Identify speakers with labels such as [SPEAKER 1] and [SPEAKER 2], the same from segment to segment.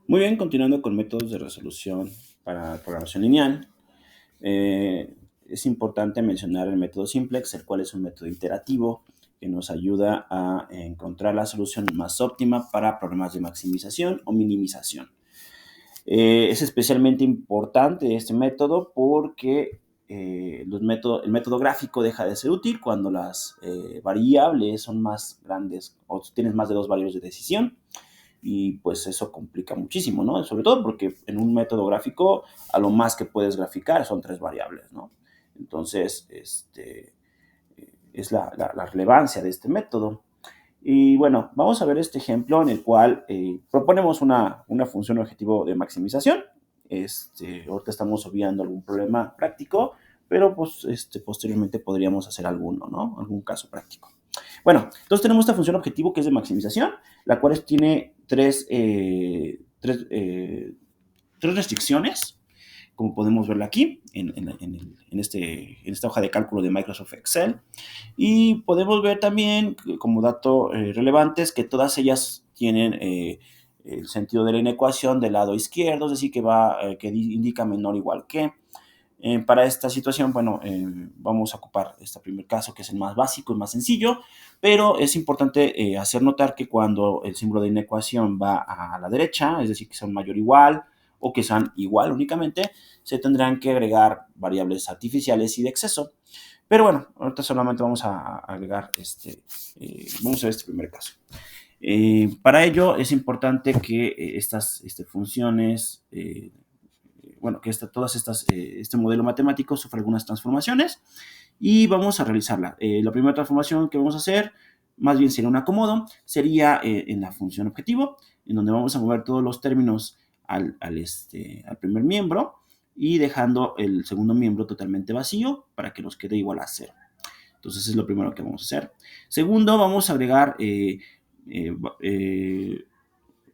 [SPEAKER 1] Muy bien, continuando con métodos de resolución para programación lineal, es importante mencionar el método simplex, el cual es un método iterativo que nos ayuda a encontrar la solución más óptima para problemas de maximización o minimización. Es especialmente importante este método porque el método gráfico deja de ser útil cuando las variables son más grandes o tienes más de dos variables de decisión y pues eso complica muchísimo, ¿no? Sobre todo porque en un método gráfico a lo más que puedes graficar son tres variables, ¿no? Entonces, es la relevancia de este método. Y bueno, vamos a ver este ejemplo en el cual proponemos una función objetivo de maximización. Ahorita estamos obviando algún problema práctico, pero pues posteriormente podríamos hacer alguno, ¿no? Algún caso práctico. Bueno, entonces tenemos esta función objetivo que es de maximización, la cual tiene tres restricciones, como podemos verlo aquí en esta hoja de cálculo de Microsoft Excel. Y podemos ver también como dato relevantes que todas ellas tienen el sentido de la inecuación del lado izquierdo, es decir, que indica menor o igual que. Para esta situación, bueno, vamos a ocupar este primer caso, que es el más básico y más sencillo, pero es importante hacer notar que cuando el símbolo de inecuación va a la derecha, es decir, que son mayor o igual, o que sean igual únicamente, se tendrán que agregar variables artificiales y de exceso. Pero bueno, ahorita solamente vamos a agregar vamos a ver este primer caso. Para ello es importante que estas funciones bueno, que este modelo matemático sufre algunas transformaciones y vamos a realizarla. La primera transformación que vamos a hacer, más bien sería un acomodo, sería en la función objetivo, en donde vamos a mover todos los términos al primer miembro y dejando el segundo miembro totalmente vacío para que nos quede igual a cero. Entonces es lo primero que vamos a hacer. Segundo, vamos a agregar eh, eh,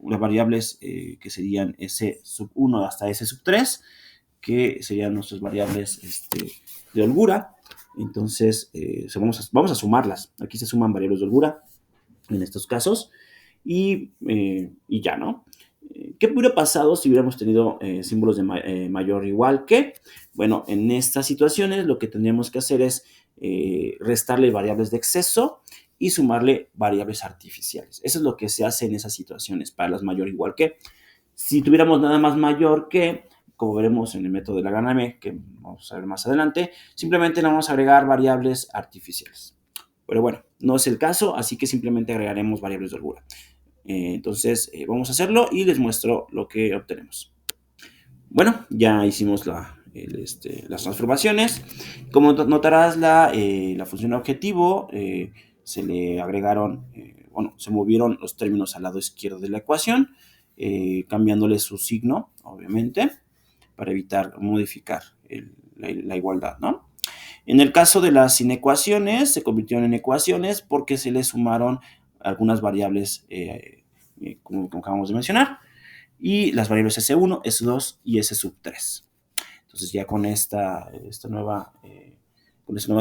[SPEAKER 1] las variables que serían S sub 1 hasta S sub 3, que serían nuestras variables de holgura. Entonces, vamos a sumarlas. Aquí se suman variables de holgura en estos casos y ya, ¿no? ¿Qué hubiera pasado si hubiéramos tenido símbolos de mayor o igual que? Bueno, en estas situaciones lo que tendríamos que hacer es restarle variables de exceso y sumarle variables artificiales. Eso es lo que se hace en esas situaciones para las mayor o igual que. Si tuviéramos nada más mayor que, como veremos en el método de la gran M, que vamos a ver más adelante, simplemente le vamos a agregar variables artificiales. Pero bueno, no es el caso, así que simplemente agregaremos variables de holgura. Entonces, vamos a hacerlo y les muestro lo que obtenemos. Bueno, ya hicimos las transformaciones. Como notarás, la función objetivo se le agregaron, bueno, se movieron los términos al lado izquierdo de la ecuación, cambiándole su signo, obviamente, para evitar modificar la igualdad, ¿no? En el caso de las inecuaciones, se convirtieron en ecuaciones porque se le sumaron algunas variables, como acabamos de mencionar, y las variables S1, S2 y S sub 3. Entonces ya con esta nueva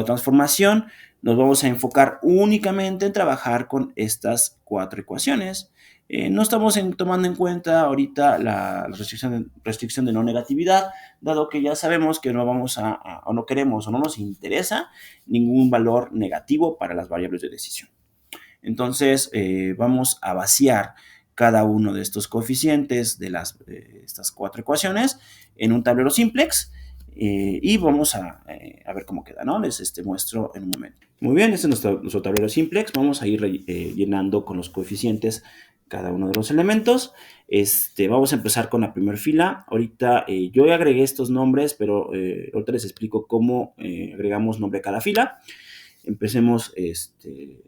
[SPEAKER 1] transformación nos vamos a enfocar únicamente en trabajar con estas cuatro ecuaciones. No estamos tomando en cuenta ahorita la restricción de no negatividad, dado que ya sabemos que no vamos o no queremos o no nos interesa ningún valor negativo para las variables de decisión. Entonces, vamos a vaciar cada uno de estos coeficientes de estas cuatro ecuaciones en un tablero simplex y vamos a ver cómo queda, ¿no? Les muestro en un momento. Muy bien, este es nuestro tablero simplex. Vamos a ir llenando con los coeficientes cada uno de los elementos. Vamos a empezar con la primera fila. Ahorita yo ya agregué estos nombres, pero ahorita les explico cómo agregamos nombre a cada fila. Empecemos, es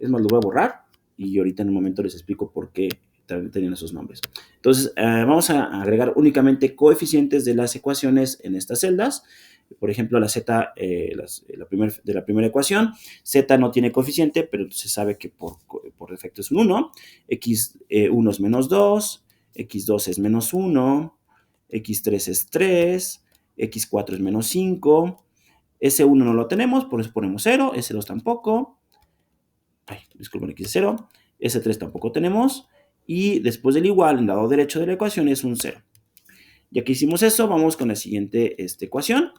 [SPEAKER 1] más, lo voy a borrar y ahorita en un momento les explico por qué tenían esos nombres. Entonces, vamos a agregar únicamente coeficientes de las ecuaciones en estas celdas. Por ejemplo, la z de la primera ecuación, z no tiene coeficiente, pero se sabe que por defecto es un 1. X1 es menos 2, x2 es menos 1, x3 es 3, x4 es menos 5, S1 no lo tenemos, por eso ponemos 0, S2 tampoco, disculpen, aquí es 0, S3 tampoco tenemos, y después del igual, en el lado derecho de la ecuación es un 0. Ya que hicimos eso, vamos con la siguiente ecuación.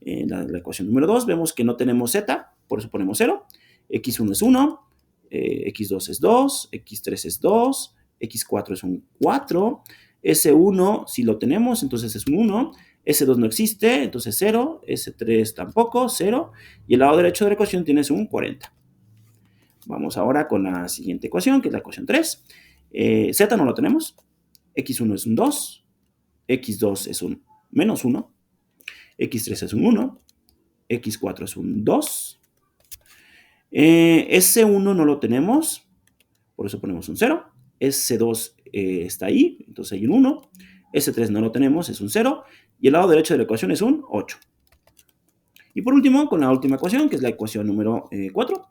[SPEAKER 1] En la ecuación número 2 vemos que no tenemos z, por eso ponemos 0. x1 es 1, x2 es 2, x3 es 2, x4 es un 4, S1 si lo tenemos, entonces es un 1, S2 no existe, entonces 0, S3 tampoco, 0, y el lado derecho de la ecuación tienes un 40. Vamos ahora con la siguiente ecuación, que es la ecuación 3. Z no lo tenemos, x1 es un 2, x2 es un menos 1, x3 es un 1, x4 es un 2, S1 no lo tenemos, por eso ponemos un 0, S2 está ahí, entonces hay un 1, S3 no lo tenemos, es un 0, y el lado derecho de la ecuación es un 8. Y por último, con la última ecuación, que es la ecuación número 4,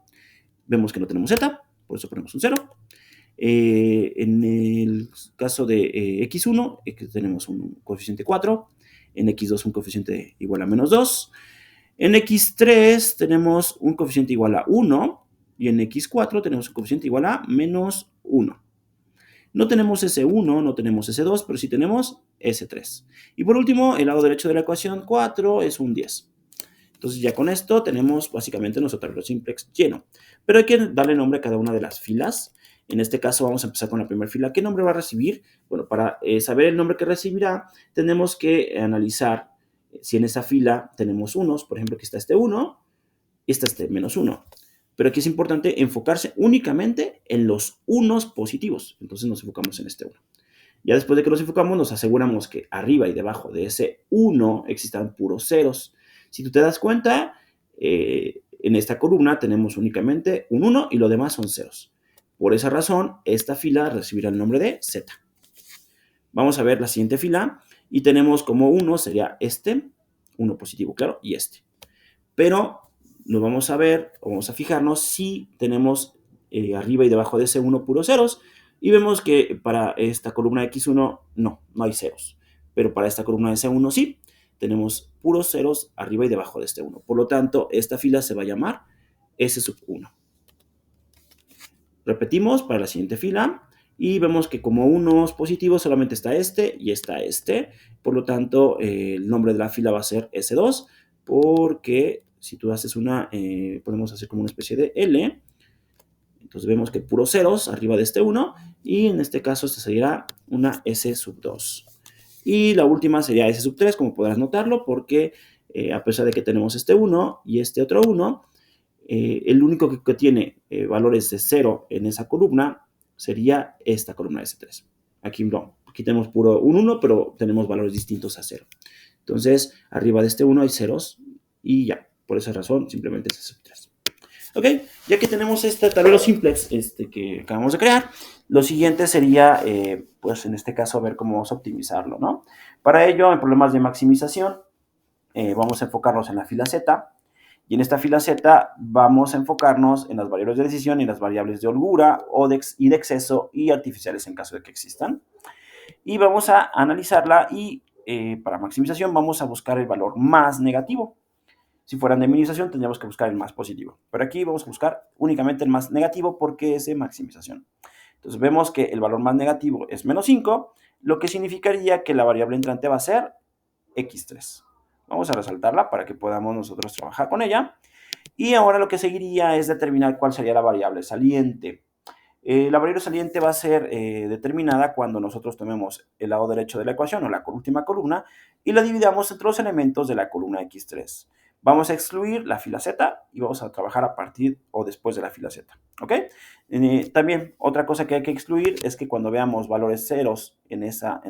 [SPEAKER 1] vemos que no tenemos z, por eso ponemos un 0. En el caso de x1, tenemos un coeficiente 4, en x2 un coeficiente igual a menos 2, en x3 tenemos un coeficiente igual a 1, y en x4 tenemos un coeficiente igual a menos 1. No tenemos S1, no tenemos S2, pero sí tenemos S3. Y por último, el lado derecho de la ecuación 4 es un 10. Entonces ya con esto tenemos básicamente nuestro tablero simplex lleno. Pero hay que darle nombre a cada una de las filas. En este caso vamos a empezar con la primera fila. ¿Qué nombre va a recibir? Bueno, para saber el nombre que recibirá, tenemos que analizar si en esa fila tenemos unos. Por ejemplo, aquí está este 1 y está este menos 1. Pero aquí es importante enfocarse únicamente en los unos positivos. Entonces nos enfocamos en este 1. Ya después de que nos enfocamos, nos aseguramos que arriba y debajo de ese 1 existan puros ceros. Si tú te das cuenta, en esta columna tenemos únicamente un 1 y lo demás son ceros. Por esa razón, esta fila recibirá el nombre de Z. Vamos a ver la siguiente fila y tenemos como 1 sería este, 1 positivo, claro, y este. Pero nos vamos a ver, o vamos a fijarnos si tenemos arriba y debajo de ese 1 puros ceros, y vemos que para esta columna x1 no hay ceros, pero para esta columna de C1 sí, tenemos puros ceros arriba y debajo de este 1. Por lo tanto, esta fila se va a llamar S1. Repetimos para la siguiente fila y vemos que como unos positivos solamente está este y está este. Por lo tanto, el nombre de la fila va a ser S2 porque si tú haces podemos hacer como una especie de L. Entonces vemos que puros ceros arriba de este 1 y en este caso este sería una S2. Y la última sería S3, como podrás notarlo, porque a pesar de que tenemos este 1 y este otro 1, el único que tiene valores de 0 en esa columna sería esta columna S3. Aquí no, aquí tenemos puro un 1, pero tenemos valores distintos a 0. Entonces, arriba de este 1 hay ceros y ya, por esa razón simplemente es S3. Ok, ya que tenemos este tablero simplex que acabamos de crear, lo siguiente sería, pues en este caso, ver cómo vamos a optimizarlo, ¿no? Para ello, en problemas de maximización, vamos a enfocarnos en la fila Z, y en esta fila Z vamos a enfocarnos en las variables de decisión y las variables de holgura y de exceso y artificiales en caso de que existan. Y vamos a analizarla y para maximización vamos a buscar el valor más negativo. Si fueran de minimización tendríamos que buscar el más positivo. Pero aquí vamos a buscar únicamente el más negativo porque es de maximización. Entonces vemos que el valor más negativo es menos 5, lo que significaría que la variable entrante va a ser x3. Vamos a resaltarla para que podamos nosotros trabajar con ella. Y ahora lo que seguiría es determinar cuál sería la variable saliente. La variable saliente va a ser determinada cuando nosotros tomemos el lado derecho de la ecuación o la última columna y la dividamos entre los elementos de la columna x3. Vamos a excluir la fila z y vamos a trabajar a partir o después de la fila z. ¿Ok? También otra cosa que hay que excluir es que cuando veamos valores ceros en esta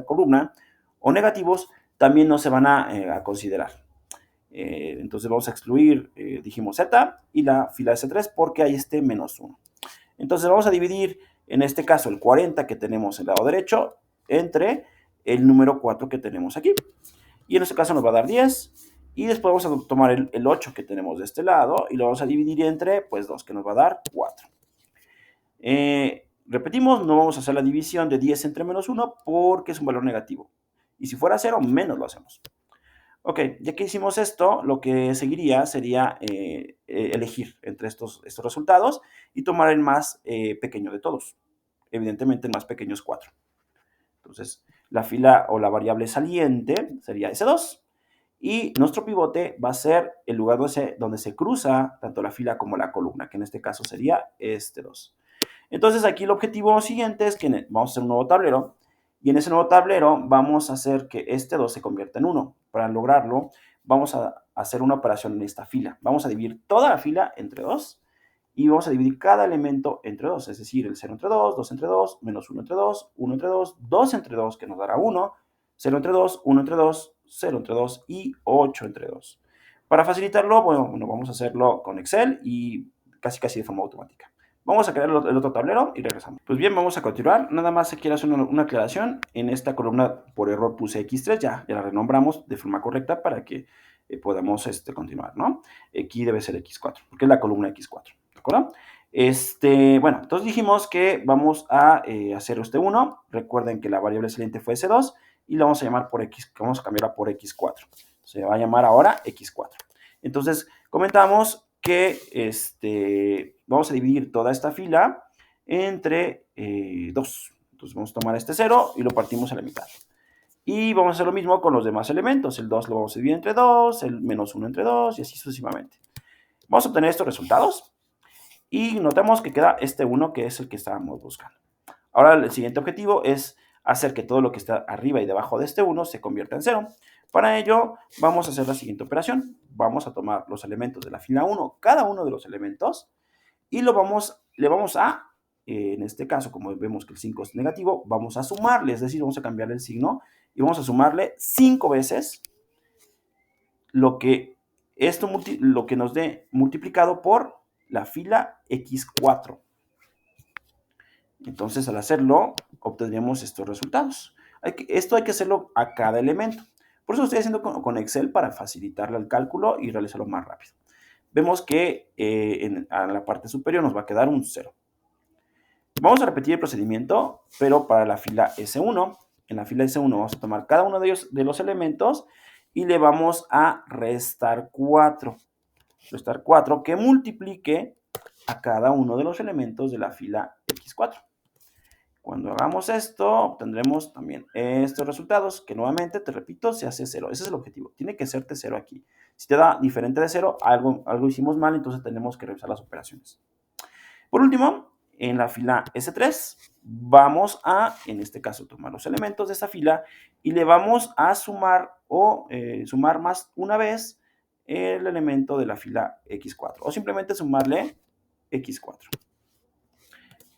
[SPEAKER 1] columna o negativos, también no se van a considerar. Entonces vamos a excluir, dijimos z y la fila de C3 porque hay este menos 1. Entonces vamos a dividir, en este caso, el 40 que tenemos en el lado derecho entre el número 4 que tenemos aquí. Y en este caso nos va a dar 10. Y después vamos a tomar el 8 que tenemos de este lado y lo vamos a dividir entre, pues, 2, que nos va a dar 4. Repetimos, no vamos a hacer la división de 10 entre menos 1 porque es un valor negativo. Y si fuera 0, menos lo hacemos. Ok, ya que hicimos esto, lo que seguiría sería elegir entre estos resultados y tomar el más pequeño de todos. evidentemente el más pequeño es 4. Entonces, la fila o la variable saliente sería S2. Y nuestro pivote va a ser el lugar donde se cruza tanto la fila como la columna, que en este caso sería este 2. Entonces, aquí el objetivo siguiente es que vamos a hacer un nuevo tablero. Y en ese nuevo tablero vamos a hacer que este 2 se convierta en 1. Para lograrlo, vamos a hacer una operación en esta fila. Vamos a dividir toda la fila entre 2 y vamos a dividir cada elemento entre 2, es decir, el 0 entre 2, 2 entre 2, menos 1 entre 2, 1 entre 2, 2 entre 2, que nos dará 1, 0 entre 2, 1 entre 2, 0 entre 2 y 8 entre 2. Para facilitarlo, bueno, vamos a hacerlo con Excel y casi de forma automática. Vamos a crear el otro tablero y regresamos. Pues bien, vamos a continuar. Nada más se quiere hacer una aclaración. En esta columna por error puse X3, ya la renombramos de forma correcta para que podamos continuar, ¿no? Aquí debe ser X4, porque es la columna X4, ¿de acuerdo? Bueno, entonces dijimos que vamos a hacer este 1. Recuerden que la variable saliente fue S2 y la vamos a llamar por X, vamos a cambiarla por X4. Se va a llamar ahora X4. Entonces, comentamos que vamos a dividir toda esta fila entre 2. Entonces, vamos a tomar este 0 y lo partimos a la mitad. Y vamos a hacer lo mismo con los demás elementos. El 2 lo vamos a dividir entre 2, el menos 1 entre 2 y así sucesivamente. Vamos a obtener estos resultados y notamos que queda este 1 que es el que estábamos buscando. Ahora el siguiente objetivo es hacer que todo lo que está arriba y debajo de este 1 se convierta en 0. Para ello vamos a hacer la siguiente operación. Vamos a tomar los elementos de la fila 1, cada uno de los elementos, y le vamos a, en este caso, como vemos que el 5 es negativo, vamos a sumarle, es decir, vamos a cambiarle el signo y vamos a sumarle 5 veces lo que nos dé multiplicado por la fila X4. Entonces, al hacerlo, obtendríamos estos resultados. Esto hay que hacerlo a cada elemento. Por eso lo estoy haciendo con Excel para facilitarle el cálculo y realizarlo más rápido. Vemos que a la parte superior nos va a quedar un 0. Vamos a repetir el procedimiento, pero para la fila S1. En la fila S1 vamos a tomar cada uno de los elementos y le vamos a restar 4. Restar 4 que multiplique a cada uno de los elementos de la fila X4. Cuando hagamos esto, obtendremos también estos resultados, que nuevamente, te repito, se hace 0. Ese es el objetivo. Tiene que serte 0 aquí. Si te da diferente de 0, algo hicimos mal, entonces tenemos que revisar las operaciones. Por último, en la fila S3, vamos a, en este caso, tomar los elementos de esta fila y le vamos a sumar sumar más una vez el elemento de la fila X4. O simplemente sumarle X4.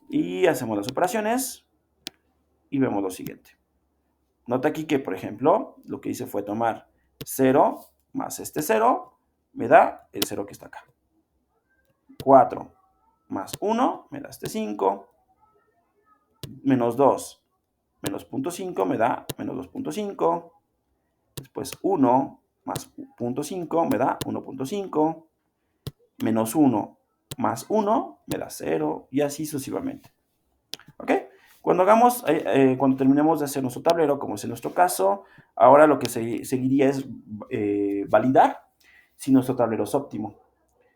[SPEAKER 1] Y hacemos las operaciones y vemos lo siguiente. Nota aquí que, por ejemplo, lo que hice fue tomar 0 más este 0, me da el 0 que está acá. 4 más 1 me da este 5. Menos 2 menos 0.5 me da menos 2.5. Después 1 más 0.5 me da 1.5. Menos 1 más 1 me da 0 y así sucesivamente. ¿Ok? Cuando terminemos de hacer nuestro tablero, como es en nuestro caso, ahora lo que seguiría es validar si nuestro tablero es óptimo.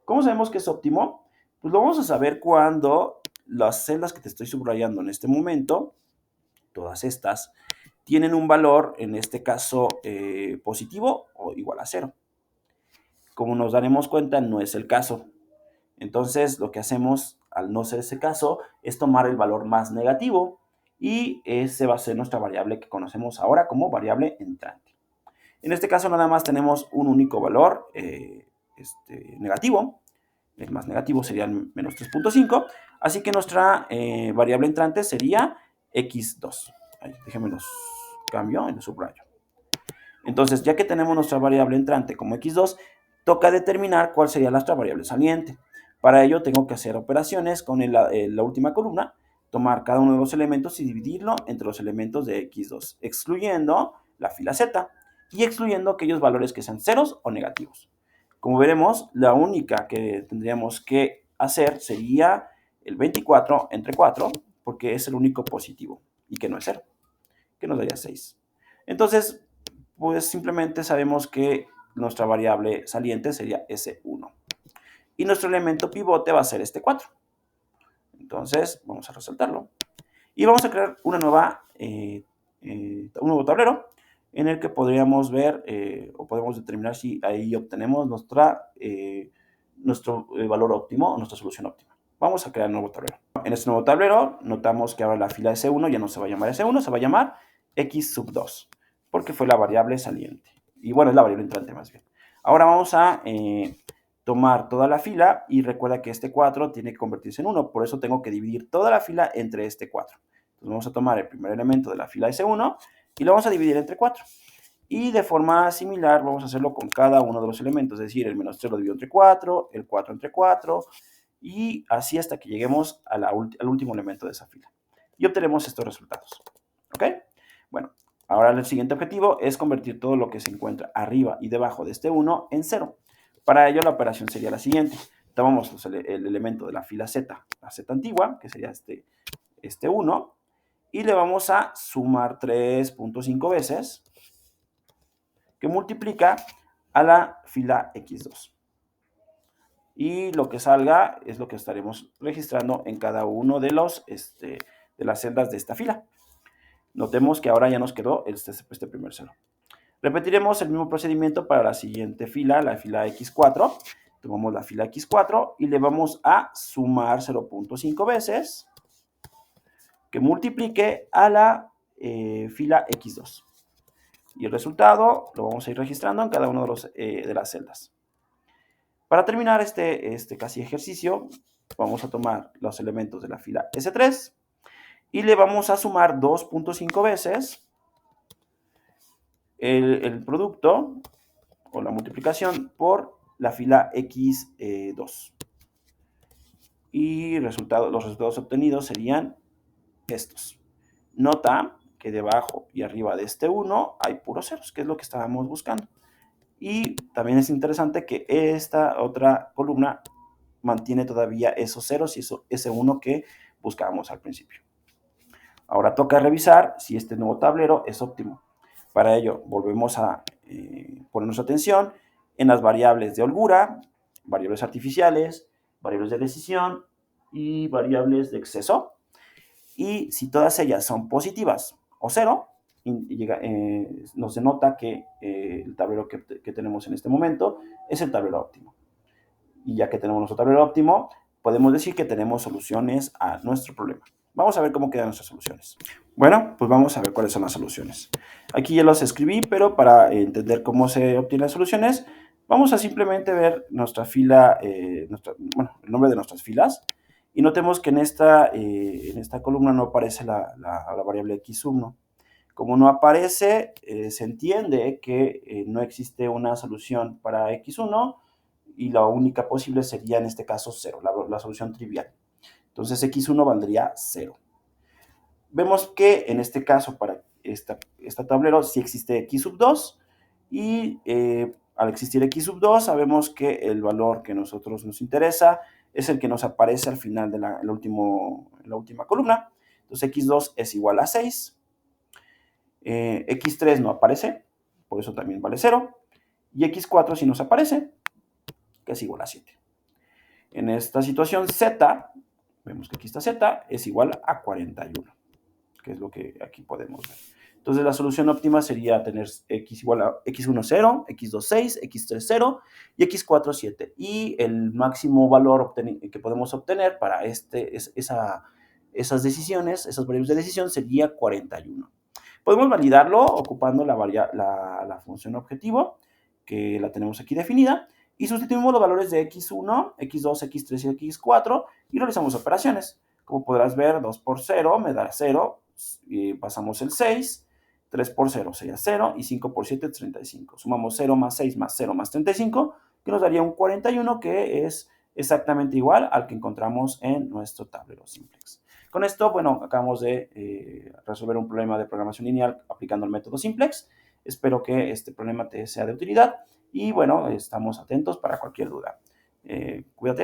[SPEAKER 1] ¿Cómo sabemos que es óptimo? Pues lo vamos a saber cuando las celdas que te estoy subrayando en este momento, todas estas, tienen un valor, en este caso, positivo o igual a 0. Como nos daremos cuenta, no es el caso. Entonces, lo que hacemos, al no ser ese caso, es tomar el valor más negativo y ese va a ser nuestra variable que conocemos ahora como variable entrante. En este caso, nada más tenemos un único valor negativo. El más negativo sería el menos 3.5. Así que nuestra variable entrante sería X2. Ahí, déjenme los cambio y los subrayo. Entonces, ya que tenemos nuestra variable entrante como X2, toca determinar cuál sería nuestra variable saliente. Para ello tengo que hacer operaciones con la última columna, tomar cada uno de los elementos y dividirlo entre los elementos de X2, excluyendo la fila Z y excluyendo aquellos valores que sean ceros o negativos. Como veremos, la única que tendríamos que hacer sería el 24 entre 4, porque es el único positivo y que no es 0, que nos daría 6. Entonces, pues simplemente sabemos que nuestra variable saliente sería S1. Y nuestro elemento pivote va a ser este 4. Entonces, vamos a resaltarlo. Y vamos a crear un nuevo tablero en el que podríamos ver o podemos determinar si ahí obtenemos nuestro valor óptimo o nuestra solución óptima. Vamos a crear un nuevo tablero. En este nuevo tablero notamos que ahora la fila S1 ya no se va a llamar S1, se va a llamar X sub 2, porque fue la variable saliente. Y bueno, es la variable entrante más bien. Ahora vamos a tomar toda la fila y recuerda que este 4 tiene que convertirse en 1, por eso tengo que dividir toda la fila entre este 4. Entonces vamos a tomar el primer elemento de la fila S1 y lo vamos a dividir entre 4. Y de forma similar vamos a hacerlo con cada uno de los elementos, es decir, el menos 3 lo divido entre 4, el 4 entre 4, y así hasta que lleguemos al último elemento de esa fila. Y obtenemos estos resultados. ¿Ok? Bueno, ahora el siguiente objetivo es convertir todo lo que se encuentra arriba y debajo de este 1 en 0. Para ello la operación sería la siguiente. Tomamos el elemento de la fila Z, la Z antigua, que sería este 1, y le vamos a sumar 3.5 veces, que multiplica a la fila X2. Y lo que salga es lo que estaremos registrando en cada uno de las celdas de esta fila. Notemos que ahora ya nos quedó este primer cero. Repetiremos el mismo procedimiento para la siguiente fila, la fila X4. Tomamos la fila X4 y le vamos a sumar 0.5 veces, que multiplique a la fila X2. Y el resultado lo vamos a ir registrando en cada una de las celdas. Para terminar este casi ejercicio, vamos a tomar los elementos de la fila S3 y le vamos a sumar 2.5 veces el producto o la multiplicación por la fila X2. Y los resultados obtenidos serían estos. Nota que debajo y arriba de este 1 hay puros ceros, que es lo que estábamos buscando. Y también es interesante que esta otra columna mantiene todavía esos ceros y ese 1 que buscábamos al principio. Ahora toca revisar si este nuevo tablero es óptimo. Para ello volvemos a poner nuestra atención en las variables de holgura, variables artificiales, variables de decisión y variables de exceso. Y si todas ellas son positivas o cero, nos denota que el tablero que tenemos en este momento es el tablero óptimo. Y ya que tenemos nuestro tablero óptimo, podemos decir que tenemos soluciones a nuestro problema. Vamos a ver cómo quedan nuestras soluciones. Bueno, pues vamos a ver cuáles son las soluciones. Aquí ya las escribí, pero para entender cómo se obtienen las soluciones, vamos a simplemente ver nuestra fila, el nombre de nuestras filas. Y notemos que en esta columna no aparece la variable x1. Como no aparece, se entiende que no existe una solución para x1 y la única posible sería en este caso 0, la solución trivial. Entonces x1 valdría 0. Vemos que en este caso para este tablero sí existe x sub 2 y al existir x sub 2 sabemos que el valor que a nosotros nos interesa es el que nos aparece al final de la última columna. Entonces x2 es igual a 6. X3 no aparece, por eso también vale 0. Y x4 sí nos aparece, que es igual a 7. En esta situación z, vemos que aquí está z, es igual a 41, que es lo que aquí podemos ver. Entonces la solución óptima sería tener x igual a x1 0, x2 6, x3 0 y x4 7. Y el máximo valor que podemos obtener para esas decisiones, esas variables de decisión, sería 41. Podemos validarlo ocupando la función objetivo, que la tenemos aquí definida, y sustituimos los valores de x1, x2, x3 y x4 y realizamos operaciones. Como podrás ver, 2 por 0 me da 0, y pasamos el 6, 3 por 0 sería 0 y 5 por 7 35. Sumamos 0 más 6 más 0 más 35, que nos daría un 41, que es exactamente igual al que encontramos en nuestro tablero simplex. Con esto, bueno, acabamos de resolver un problema de programación lineal aplicando el método simplex. Espero que este problema te sea de utilidad y bueno, estamos atentos para cualquier duda. Cuídate.